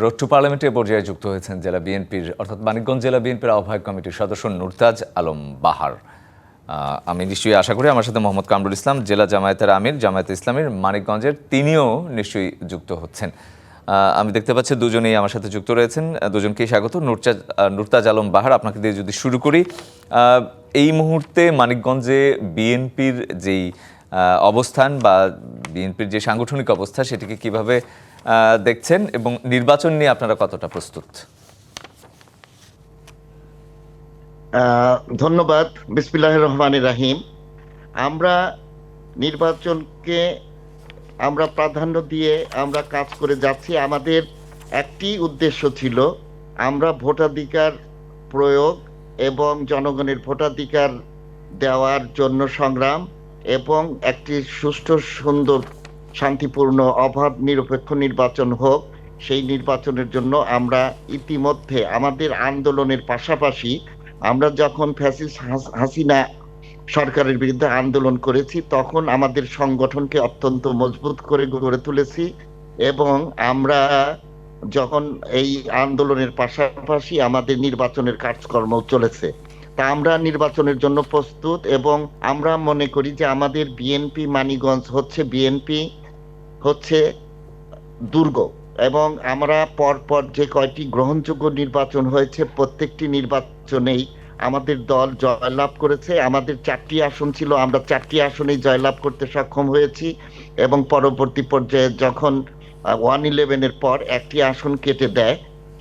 Road two পার্লামেন্টে পর্যায়ে যুক্ত হয়েছেন জেলা বিএনপির অর্থাৎ মানিকগঞ্জ জেলা বিএনপির আহ্বায়ক কমিটির সদস্য নুরতাজ আলম বাহার। আমি নিশ্চয়ই আশা করি আমার সাথে মোহাম্মদ কামরুল ইসলাম, জেলা জামায়াতের আমির জামায়াতে ইসলামীর মানিকগঞ্জের, তিনিও নিশ্চয়ই যুক্ত হচ্ছেন। আমি দেখতে পাচ্ছি দুজনেই আমার সাথে যুক্ত রয়েছেন। দুজনকেই স্বাগত। নুরতাজ আলম বাহার, আপনাকে দিয়ে যদি শুরু করি, এই মুহূর্তে মানিকগঞ্জে বিএনপির যেই অবস্থান বা বিএনপির যে সাংগঠনিক অবস্থা সেটিকে কিভাবে দেখছেন এবং নির্বাচন নিয়ে আপনারা কতটা প্রস্তুত? ধন্যবাদ। বিসমিল্লাহির রহমানির রহিম। আমরা নির্বাচনকে আমরা প্রাধান্য দিয়ে আমরা কাজ করে যাচ্ছি। আমাদের একটি উদ্দেশ্য ছিল, আমরা ভোটাধিকার প্রয়োগ এবং জনগণের ভোটাধিকার দেওয়ার জন্য সংগ্রাম এবং একটি সুষ্ঠু, সুন্দর, শান্তিপূর্ণ, অবাধ, নিরপেক্ষ নির্বাচন হোক। সেই নির্বাচনের জন্য আমরা ইতিমধ্যে আমাদের আন্দোলনের পাশাপাশি আমরা যখন ফ্যাসিস্ট হাসিনা সরকারের বিরুদ্ধে আন্দোলন করেছি তখন আমাদের সংগঠনকে অত্যন্ত মজবুত করে গড়ে তুলেছি এবং আমরা যখন এই আন্দোলনের পাশাপাশি আমাদের নির্বাচনের কাজকর্ম চলেছে, তা আমরা নির্বাচনের জন্য প্রস্তুত এবং আমরা মনে করি যে আমাদের বিএনপি মানিকগঞ্জ বিএনপি হচ্ছে দুর্গ এবং আমরা পরপর যে কয়টি গ্রহণযোগ্য নির্বাচন হয়েছে প্রত্যেকটি নির্বাচনেই আমাদের দল জয়লাভ করেছে। আমাদের 4টি আসন ছিল, আমরা 4টি আসনেই জয়লাভ করতে সক্ষম হয়েছি এবং পরবর্তী পর্যায়ে যখন 111-এর পর একটি আসন কেটে দেয়,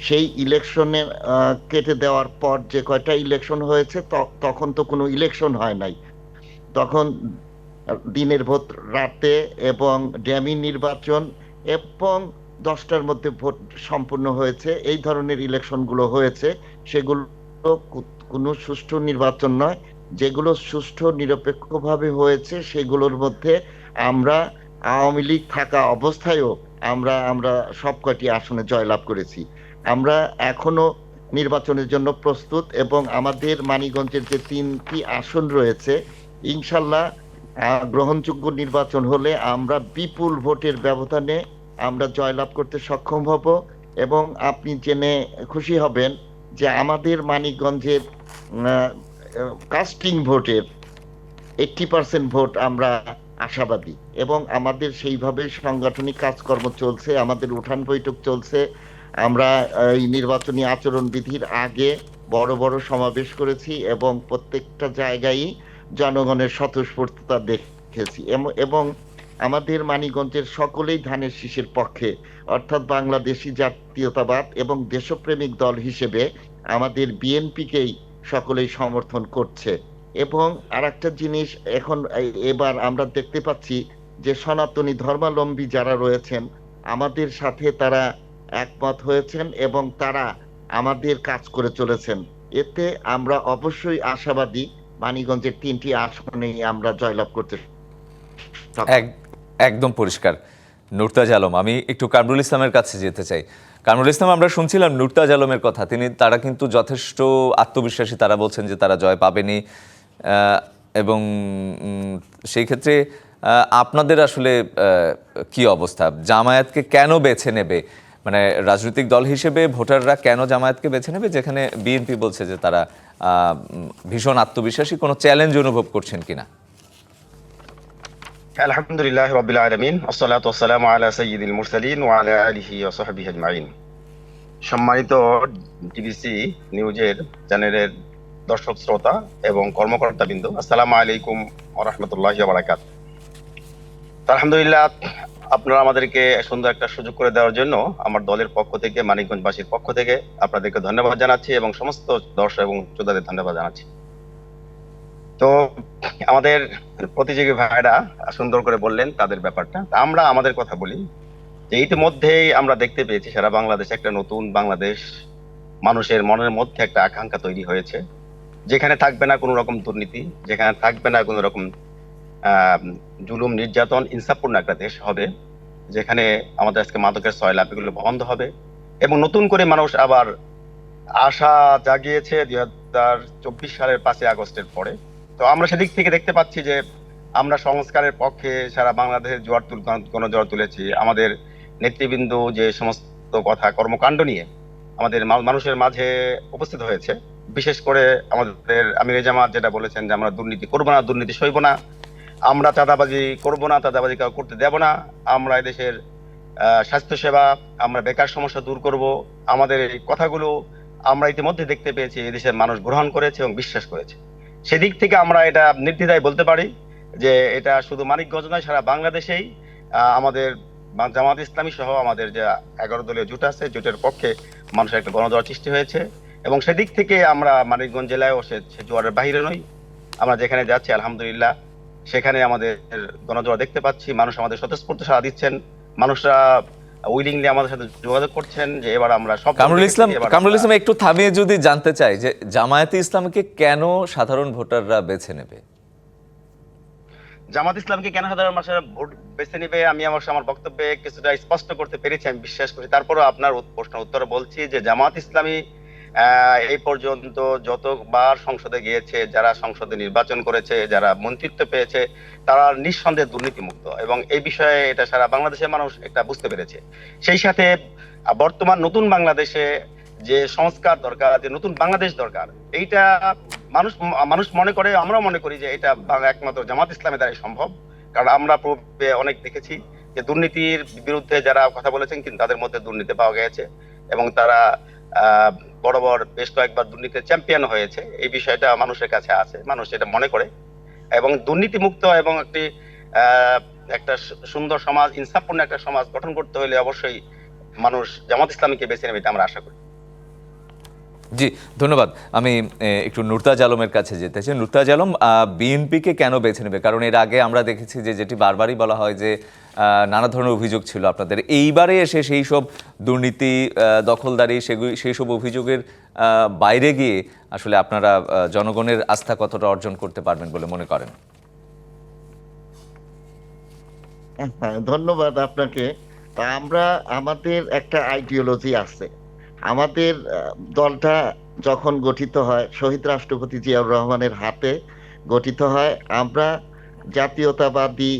সেই ইলেকশনে কেটে দেওয়ার পর যে কয়টা ইলেকশন হয়েছে তখন তো কোনো ইলেকশন হয় নাই, তখন দিনের ভোট রাতে এবং ড্যামি নির্বাচন এবং 10টার মধ্যে ভোট সম্পূর্ণ হয়েছে। এই ধরনের ইলেকশনগুলো হয়েছে, সেগুলো কোনো সুষ্ঠু নির্বাচন নয়। যেগুলো সুষ্ঠু নিরপেক্ষভাবে হয়েছে সেগুলোর মধ্যে আমরা আওয়ামী লীগ থাকা অবস্থায়ও আমরা সব কয়টি আসনে জয়লাভ করেছি। আমরা এখনো নির্বাচনের জন্য প্রস্তুত এবং আমাদের মানিকগঞ্জের যে 3টি আসন রয়েছে, ইনশাল্লাহ গ্রহণযোগ্য নির্বাচন হলে আমরা বিপুল ভোটের ব্যবধানে আমরা জয়লাভ করতে সক্ষম হব এবং আপনি জেনে খুশি হবেন যে আমাদের মানিকগঞ্জের কাস্টিং ভোটের 80% ভোট আমরা আশাবাদী এবং আমাদের সেইভাবে সাংগঠনিক কাজকর্ম চলছে, আমাদের উঠান বৈঠক চলছে। আমরা এই নির্বাচনী আচরণ বিধির আগে বড় বড় সমাবেশ করেছি এবং প্রত্যেকটা জায়গায় জনগণের স্বতঃস্ফূর্ততা দেখেছি এবং আমাদের মানিকগঞ্জের সকলেই ধানের শীষের পক্ষে, অর্থাৎ বাংলাদেশি জাতীয়তাবাদ এবং দেশপ্রেমিক দল হিসেবে আমাদের বিএনপিকেই সকলেই সমর্থন করছে। এবং আরেকটা জিনিস, এবার আমরা দেখতে পাচ্ছি যে সনাতনী ধর্মাবলম্বী যারা রয়েছেন আমাদের সাথে তারা একমত হয়েছেন এবং তারা আমাদের কাজ করে চলেছেন। এতে আমরা অবশ্যই আশাবাদী মানিকগঞ্জের 3টি আসনে আমরা জয়লাভ করতে। একদম পরিষ্কার। নুরতাজ আলম, আমি একটু কামরুল ইসলামের কাছে যেতে চাই। কামরুল ইসলাম, আমরা শুনছিলাম নুরতাজ আলমের কথা, তারা কিন্তু যথেষ্ট আত্মবিশ্বাসী, তারা বলছেন যে তারা জয় পাবেনি এবং সেই ক্ষেত্রে আপনাদের আসলে কি অবস্থা? জামায়াতকে কেন বেছে নেবে, মানে রাজনৈতিক দল হিসেবে ভোটাররা কেন জামায়াতকে বেছে নেবে, যেখানে বিএনপি বলছে যে তারা ভীষণ আত্মবিশ্বাসী, কোনো চ্যালেঞ্জ অনুভব করছেন কিনা? আলহামদুলিল্লাহ রাব্বিল আলামিন, আসসালাতু ওয়াসসালামু আলা সাইয়্যিদিল মুরসালিন ওয়া আলা আলিহি ওয়া সাহবিহি আজমাইন। সম্মানিত টিভিসি নিউজের চ্যানেলের দর্শক শ্রোতা এবং কর্মকর্তাবৃন্দ, আসসালামু আলাইকুম ওয়া রাহমাতুল্লাহি ওয়া বারাকাতুহু। আলহামদুলিল্লাহ, আপনারা আমাদেরকে সুন্দর একটা সুযোগ করে দেওয়ার জন্য আমার দলের পক্ষ থেকে, মানিকগঞ্জবাসীর পক্ষ থেকে আপনাদেরকে ধন্যবাদ জানাচ্ছি এবং সমস্ত দর্শক এবং শ্রোতাদের ধন্যবাদ জানাচ্ছি। তো আমাদের প্রতিযোগী ভাইরা সুন্দর করে বললেন তাদের ব্যাপারটা, আমরা আমাদের কথা বলি যে ইতিমধ্যেই আমরা দেখতে পেয়েছি সারা বাংলাদেশে একটা নতুন বাংলাদেশ মানুষের মনের মধ্যে একটা আকাঙ্ক্ষা তৈরি হয়েছে, যেখানে থাকবে না কোনো রকম দুর্নীতি, যেখানে থাকবে না কোনো রকম জুলুম নির্যাতন, ইনসাফপূর্ণ একটা দেশ হবে, যেখানে আমাদের আজকে মাদকের সয়লাভ এগুলো বন্ধ হবে এবং নতুন করে মানুষ আবার আশা জাগিয়েছে 2024 সালের 5ই আগস্টের পরে। তো আমরা সেদিক থেকে দেখতে পাচ্ছি যে আমরা সংস্কারের পক্ষে সারা বাংলাদেশের গণজোয়ার তুলেছি। আমাদের নেতৃবৃন্দ যে সমস্ত কথা কর্মকাণ্ড নিয়ে আমাদের মানুষের মাঝে উপস্থিত হয়েছে। বিশেষ করে আমাদের আমিরে জামাত যেটা বলেছেন যে আমরা দুর্নীতি করবো না, দুর্নীতি সইব না, আমরা চাঁদাবাজি করবো না, চাঁদাবাজি কাউ করতে দেব না, আমরা এদেশের স্বাস্থ্যসেবা, আমরা বেকার সমস্যা দূর করব। আমাদের এই কথাগুলো আমরা ইতিমধ্যে দেখতে পেয়েছি এদেশের মানুষ গ্রহণ করেছে এবং বিশ্বাস করেছে। সেদিক থেকে আমরা এটা নির্দ্বিধায় বলতে পারি যে এটা শুধু মানিকগঞ্জ নয়, সারা বাংলাদেশেই আমাদের জামাত ইসলামী সহ আমাদের যে 11 দলীয় জোট আছে, জোটের পক্ষে মানুষের একটা গণজোয়ার সৃষ্টি হয়েছে। এবং সেদিক থেকে আমরা মানিকগঞ্জ জেলায়ও সে জোয়ারের বাহিরে নই, আমরা যেখানে যাচ্ছি আলহামদুলিল্লাহ সেখানে আমাদের গণজোয়ার দেখতে পাচ্ছি। মানুষ আমাদের স্বতঃস্ফূর্ত সাড়া দিচ্ছেন, মানুষরা উইলিংলি আমাদের সাথে যোগাযোগ করছেন যে এবার আমরা সব কামরুল ইসলাম একটু থামিয়ে যদি জানতে চাই যে জামায়াতে ইসলামীকে কেন সাধারণ ভোটাররা বেছে নেবে? জামাত ইসলামকে কেন সাধারণ মানুষেরা ভোট বেছে নিবে আমি আমার বক্তব্যে কিছুটা স্পষ্ট করতে পেরেছি, আমি বিশ্বাস করি। তারপরও আপনার প্রশ্নের উত্তরে বলছি যে জামাত ইসলামী এই পর্যন্ত যতবার সংসদে গিয়েছে, যারা সংসদে নির্বাচন করেছে, যারা মন্ত্রিত্ব পেয়েছে, তারা নিঃসন্দেহে দুর্নীতিমুক্ত, এবং এই বিষয়ে এটা সারা বাংলাদেশের মানুষ এটা বুঝতে পেরেছে। সেই সাথে বর্তমান নতুন বাংলাদেশে যে সংস্কার দরকার, যে নতুন বাংলাদেশ দরকার, এইটা মানুষ মনে করে, আমরা মনে করি যে এটা একমাত্র জামাত ইসলামের দ্বারাই সম্ভব। কারণ আমরা পূর্বে অনেক দেখেছি যে দুর্নীতির বিরুদ্ধে যারা কথা বলেছেন কিন্তু তাদের মধ্যে দুর্নীতি পাওয়া গেছে, এবং তারা বড় বড় বেশ কয়েকবার দুর্নীতির চ্যাম্পিয়ন হয়েছে। এই বিষয়টা মানুষের কাছে আছে, মানুষ এটা মনে করে। এবং দুর্নীতি মুক্ত এবং একটা সুন্দর সমাজ, ইনসাফপূর্ণ একটা সমাজ গঠন করতে হলে অবশ্যই মানুষ জামাত ইসলামীকে বেছে নেবে, এটা আমরা আশা করি। জি, ধন্যবাদ। আমি একটু নুরতাজ আলমের কাছে যেতে চাই। নুরতাজ আলম, বিএনপিকে কেন বেছে নেবে? কারণ এর আগে আমরা দেখেছি যে যেটি বারবারই বলা হয় যে নানা ধরনের অভিযোগ ছিল আপনাদের, এইবারে এসে সেই সব দুর্নীতি, দখলদারি, সেই সব অভিযোগের বাইরে গিয়ে আসলে আপনারা জনগণের আস্থা কতটা অর্জন করতে পারবেন বলে মনে করেন? হ্যাঁ, ধন্যবাদ আপনাকে। তা আমাদের একটা আইডিওলজি আছে। আমাদের দলটা যখন গঠিত হয় শহীদ রাষ্ট্রপতি জিয়াউর রহমানের হাতে গঠিত হয়, আমরা জাতীয়তাবাদী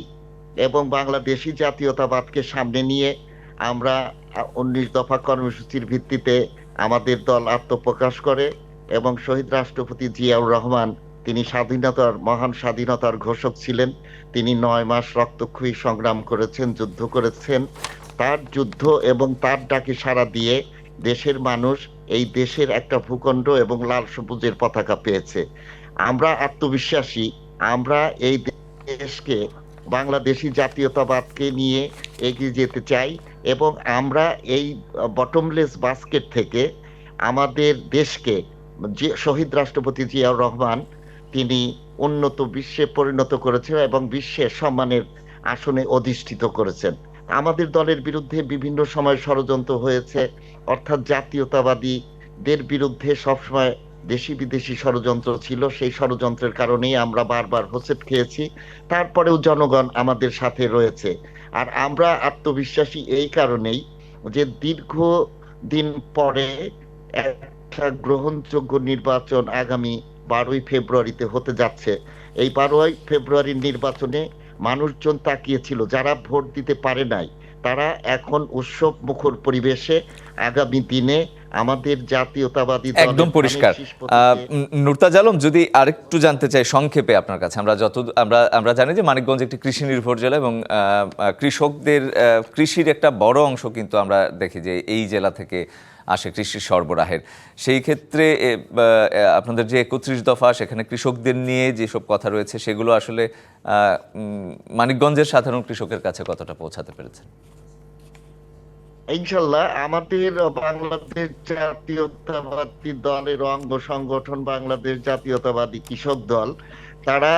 এবং বাংলাদেশি জাতীয়তাবাদকে সামনে নিয়ে আমরা 19 দফা কর্মসূচির ভিত্তিতে আমাদের দল আত্মপ্রকাশ করে, এবং শহীদ রাষ্ট্রপতি জিয়াউর রহমান তিনি মহান স্বাধীনতার ঘোষক ছিলেন। তিনি 9 মাস রক্তক্ষয়ী সংগ্রাম করেছেন, যুদ্ধ করেছেন। তার যুদ্ধ এবং তার ডাকে সাড়া দিয়ে দেশের মানুষ এই দেশের একটা ভূখণ্ড এবং লাল সবুজের পতাকা পেয়েছে। আমরা আত্মবিশ্বাসী, আমরা এই দেশকে বাংলাদেশি জাতীয়তাবাদকে নিয়ে এগিয়ে যেতে চাই, এবং আমরা এই বটমলেস বাস্কেট থেকে আমাদের দেশকে, যে শহীদ রাষ্ট্রপতি জিয়াউর রহমান তিনি উন্নত বিশ্বে পরিণত করেছেন এবং বিশ্বের সম্মানের আসনে অধিষ্ঠিত করেছেন। আমাদের দলের বিরুদ্ধে বিভিন্ন সময় ষড়যন্ত্র হয়েছে, অর্থাৎ জাতীয়তাবাদীদের বিরুদ্ধে সবসময় দেশি বিদেশি ষড়যন্ত্র ছিল। সেই ষড়যন্ত্রের কারণেই আমরা বারবার হোঁচট খেয়েছি, তারপরেও জনগণ আমাদের সাথে রয়েছে। আর আমরা আত্মবিশ্বাসী এই কারণেই যে দীর্ঘদিন পরে একটা গ্রহণযোগ্য নির্বাচন আগামী 12ই ফেব্রুয়ারিতে হতে যাচ্ছে। এই 12ই ফেব্রুয়ারির নির্বাচনে মানুষজন তাকিয়েছিল, যারা ভোট দিতে পারে নাই তারা এখন উৎসব মুখর পরিবেশে আগামী দিনে আমাদের জাতীয়তাবাদী একদম পরিষ্কার। নুরতাজ আলম, যদি আরেকটু জানতে চাই সংক্ষেপে আপনার কাছে, আমরা জানি যে মানিকগঞ্জ একটি কৃষি নির্ভর জেলা, এবং কৃষকদের কৃষির একটা বড় অংশ কিন্তু আমরা দেখি যে এই জেলা থেকে আসে কৃষি সরবরাহের। সেই ক্ষেত্রে আপনাদের যে 31 দফা, সেখানে কৃষকদের নিয়ে যেসব কথা রয়েছে সেগুলো আসলে মানিকগঞ্জের সাধারণ কৃষকের কাছে কতটা পৌঁছাতে পেরেছেন? ইনশাল্লাহ আমাদের বাংলাদেশ জাতীয়তাবাদী দলের অঙ্গ সংগঠন বাংলাদেশ জাতীয়তাবাদী কৃষক দল, তারা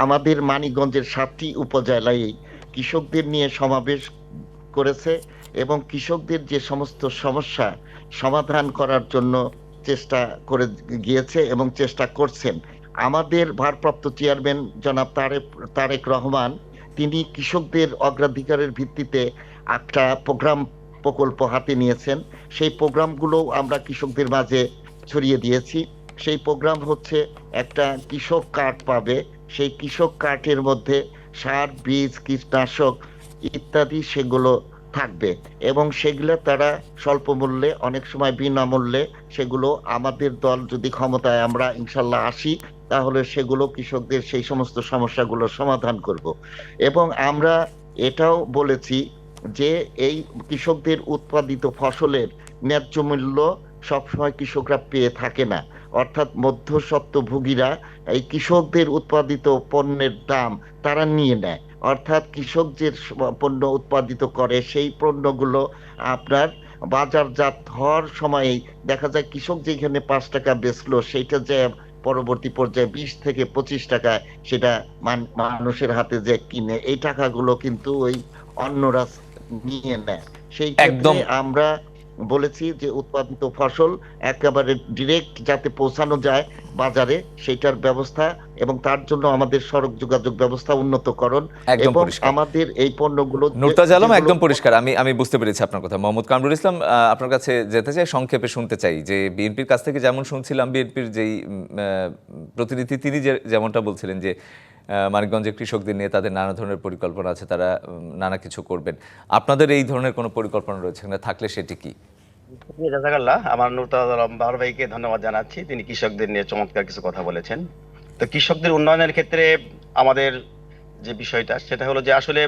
আমাদের মানিকগঞ্জের 7টি উপজেলায় কৃষকদের নিয়ে সমাবেশ করেছে, এবং কৃষকদের যে সমস্ত সমস্যা সমাধান করার জন্য চেষ্টা করে গিয়েছে এবং চেষ্টা করছেন। আমাদের ভারপ্রাপ্ত চেয়ারম্যান জনাব তারেক রহমান তিনি কৃষকদের অগ্রাধিকারের ভিত্তিতে একটা প্রকল্প হাতে নিয়েছেন। সেই প্রোগ্রামগুলো আমরা কৃষকদের মাঝে ছড়িয়ে দিয়েছি। সেই প্রোগ্রাম হচ্ছে একটা কৃষক কার্ড পাবে, সেই কৃষক কার্ডের মধ্যে সার, বীজ, কীটনাশক ইত্যাদি সেগুলো থাকবে এবং সেগুলো তারা স্বল্প মূল্যে, অনেক সময় বিনামূল্যে, সেগুলো আমাদের দল যদি ক্ষমতায় আমরা ইনশাল্লাহ আসি, তাহলে সেগুলো কৃষকদের সেই সমস্ত সমস্যাগুলো সমাধান করব। এবং আমরা এটাও বলেছি যে এই কৃষকদের উৎপাদিত ফসলের ন্যায্য মূল্য সবসময় কৃষকরা পেয়ে থাকে না। অর্থাৎ মধ্যস্বত্বভোগীরা এই কৃষকদের উৎপাদিত পণ্যের দাম তারা নিয়ে নেয়। অর্থাৎ কৃষক যে পণ্য উৎপাদিত করে সেই পণ্যগুলো আপনার বাজারজাত হওয়ার সময় দেখা যায় কৃষক যেখানে 5 টাকা বেচলো সেইটা যে পরবর্তী পর্যায়ে 20 থেকে 25 টাকায় সেটা মানুষের হাতে যে কিনে, এই টাকাগুলো কিন্তু ওই অন্যরা নিয়ে নেয়। সেই ক্ষেত্রে একদম আমরা বলেছি যে উৎপাদিত ফসল একেবারে ডিরেক্ট যাতে পৌঁছানো যায় বাজারে, সেটার ব্যবস্থা, এবং তার জন্য আমাদের সড়ক যোগাযোগ ব্যবস্থা উন্নতকরণ একদম এবং পরিষ্কার। আমাদের এই পণ্যগুলো নুরতাজ আলম, একদম যেগুলো পরিষ্কার। আমি বুঝতে পেরেছি আপনার কথা। মোহাম্মদ কামরুল ইসলাম, আপনার কাছে যেতে চাই, সংক্ষেপে শুনতে চাই যে বিএনপির কাছ থেকে যেমন শুনছিলাম, বিএনপির যেই প্রতিনিধি তিনি যেমনটা বলছিলেন যে মানিকগঞ্জের কৃষকদের নিয়ে তাদের নানা ধরনের পরিকল্পনা আছে, তারা নানা কিছু করবেন। আপনাদের এই ধরনের কোনো পরিকল্পনা রয়েছে কিনা, থাকলে সেটি কি? জাযাকাল্লাহ, আমার নুরতাজ আলম বাহার ভাইকে ধন্যবাদ জানাচ্ছি, তিনি কৃষকদের নিয়ে চমৎকার কিছু কথা বলেছেন। তো কৃষকদের উন্নয়নের ক্ষেত্রে আমাদের যে বিষয়টা সেটা হলো যে আসলে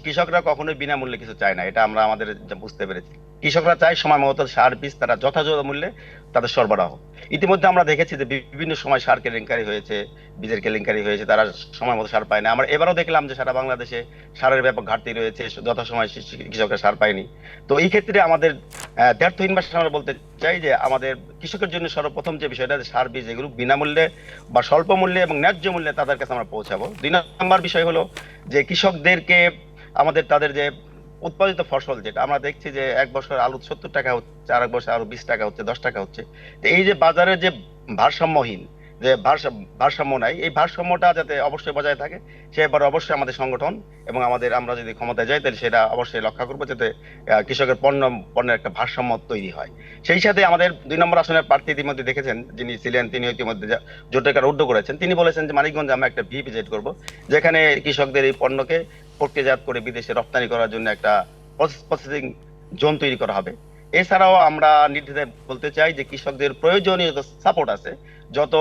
কৃষকরা কখনোই বিনামূল্যে কিছু চায় না, এটা আমরা আমাদের যা বুঝতে পেরেছি। কৃষকরা চায় সময় মতো সার বীজ তারা যথাযথ মূল্যে তাদের সরবরাহ। ইতিমধ্যে আমরা দেখেছি যে বিভিন্ন সময় সার কেলেঙ্কারি হয়েছে, বীজের কেলেঙ্কারি হয়েছে, তারা সময় মতো সার পায় না। আমরা এবারও দেখলাম যে সারা বাংলাদেশে সারের ব্যাপক ঘাটতি রয়েছে, যথাসময় কৃষকরা সার পায়নি। তো এই ক্ষেত্রে আমাদের দ্ব্যর্থহীন ভাষায় আমরা বলতে চাই যে আমাদের কৃষকের জন্য সর্বপ্রথম যে বিষয়টা, যে সার বীজ এগুলো বিনামূল্যে বা স্বল্প মূল্যে এবং ন্যায্য মূল্যে তাদের কাছে আমরা পৌঁছাবো। 2 নম্বর বিষয় হলো যে কৃষকদেরকে আমাদের তাদের যে উৎপাদিত ফসল, যেটা আমরা দেখছি যে এক বছর আলু 70 টাকা হচ্ছে, আর এক বছর আলু 20 টাকা হচ্ছে, 10 টাকা হচ্ছে। তো এই যে বাজারে যে ভারসাম্যহীন, যে ভারসাম্য নাই, এই ভারসাম্যটা যাতে অবশ্যই বজায় থাকে, সে এবার অবশ্যই আমাদের সংগঠন এবং আমরা যদি ক্ষমতায় যাই তাহলে সেটা অবশ্যই লক্ষ্য করবো যাতে কৃষকের পণ্যের একটা ভারসাম্য তৈরি হয়। সেই সাথে আমাদের 2 নম্বর আসনের প্রার্থী ইতিমধ্যে দেখেছেন, যিনি ছিলেন, তিনি ইতিমধ্যে জোটের উদ্যোগ করেছেন। তিনি বলেছেন যে মানিকগঞ্জে আমরা একটা ভিজিট করব, যেখানে কৃষকদের এই পণ্যকে প্রক্রিয়াজাত করে বিদেশে রপ্তানি করার জন্য একটা প্রসেসিং জোন তৈরি করা হবে। এছাড়াও আমরা নির্দ্বিধায় বলতে চাই যে কৃষকদের প্রয়োজনীয় যত সাপোর্ট আছে, যত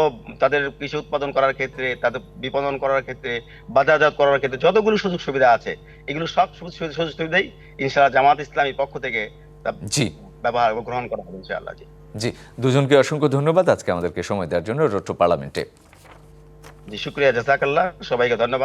তাদের কৃষি উৎপাদন করার ক্ষেত্রে, তাদের বিপণন করার ক্ষেত্রে, বাজারজাত করার ক্ষেত্রে যতগুলো সুযোগ সুবিধা আছে, এগুলো সব সুযোগ সুবিধাই ইনশাআল্লাহ জামাত ইসলামীর পক্ষ থেকে তা জি ব্যবহার গ্রহণ করা হবে ইনশাআল্লাহ। জি জি, দুজনকে অসংখ্য ধন্যবাদ আজকে আমাদেরকে সময় দেওয়ার জন্য রোট্র পার্লামেন্টে। জি, শুক্রিয়া, জাযাকাল্লাহ, সবাইকে ধন্যবাদ।